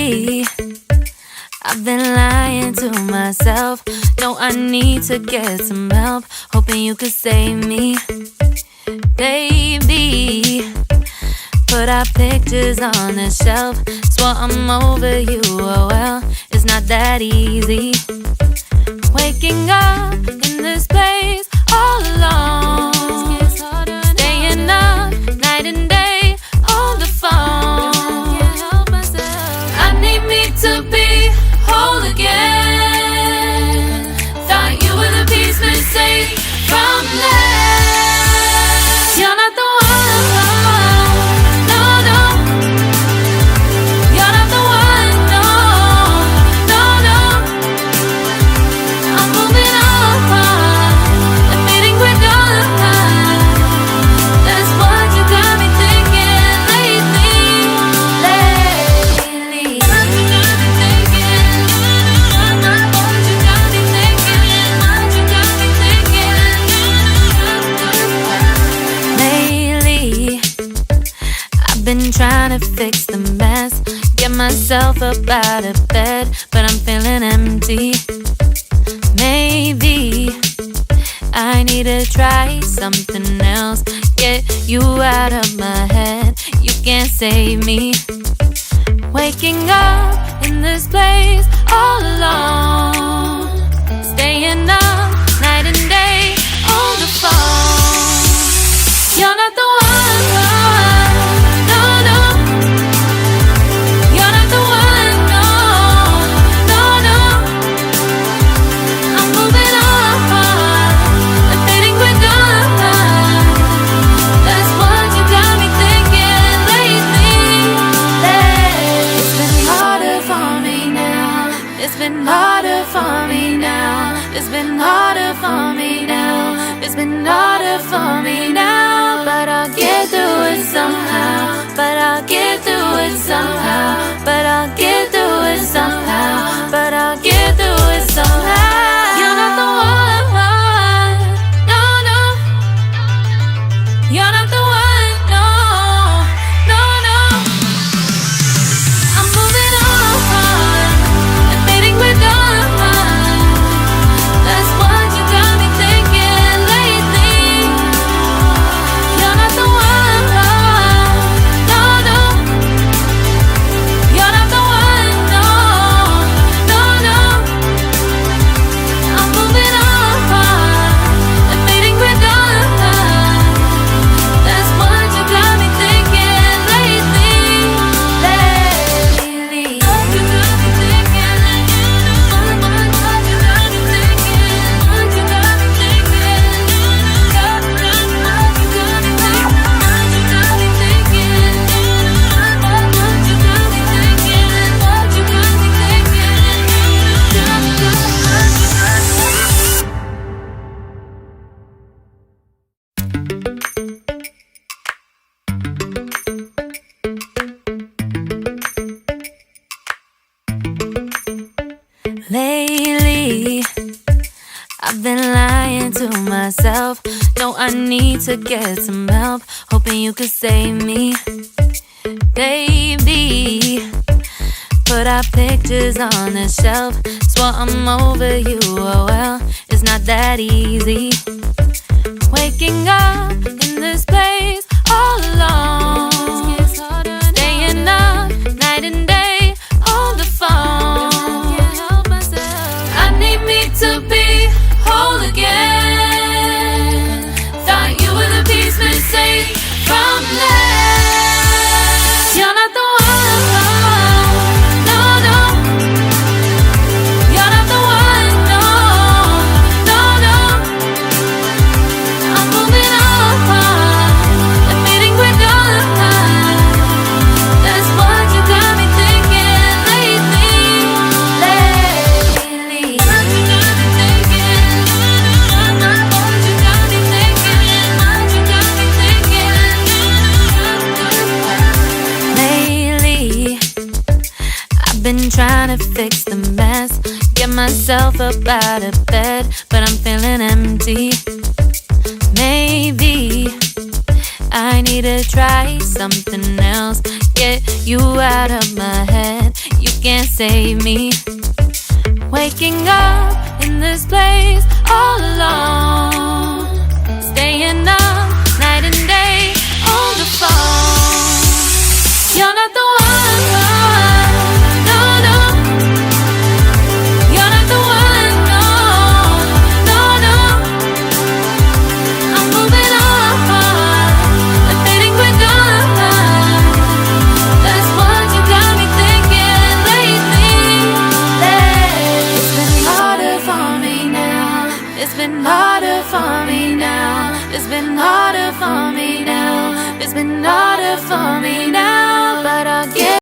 Lately, I've been lying to myself. No, I need to get some help. Hoping you could save me, baby. Put our pictures on the shelf. Swore I'm over you, oh well, it's not that easy. Waking up in this place all alone, staying up night and day on the phone. I need me to be whole again. Thought you were the piece missing from last. You're not the one, no, no. You're not the one, no, no, no. I'm moving on, admitting we're done. That's what you got me thinking lately. What you got me thinking? What you got me thinking? What you got me thinking? Lately, I've been trying to fix the mess, get myself up out of bed, but I'm feeling empty. Maybe I need to try something else. Get you out of my head, you can't save me. Waking up in this place all alone, staying up night and day on the phone. You're not the one, no, no. You're not the one, no, no, no. I'm moving on, admitting we're done. That's what you got me thinking lately. It's been harder for me now. It's been harder for me now. It's been harder for me now. It's been harder for me now. But I'll get through it somehow. But I'll get through it somehow. But I'll get through it somehow. But I'll get through it somehow. You're not the one, no, no. You're not the one, no, no, no. I'm moving on, admitting we're done. That's what you got me thinking lately. You're not the one, no, no. You're not the one, no, no, no. I'm moving on, admitting we're done. That's what you got me thinking lately. What you got me thinking? What you got me thinking? What you got me thinking? What you got me thinking? What you got me thinking? What you got me thinking? What you got me thinking? Lately, I've been lying to myself. No, I need to get some help. Hoping you could save me, baby. Put our pictures on the shelf. Swore I'm over you, oh well, it's not that easy. Waking up in this place all alone, staying up night and day on the phone. I need me to be whole again. Thought you were the piece missing from last. You're not the one, no, no. You're not the one, no, no, no. I'm moving on, admitting we're done. That's what you got me thinking lately. What you got me thinking? What you got me thinking? What you got me thinking? Lately, I've been trying to fix the mess, get myself up out of bed, but I'm feeling empty. Maybe I need to try something else. Get you out of my head, you can't save me. Waking up in this place all alone, staying up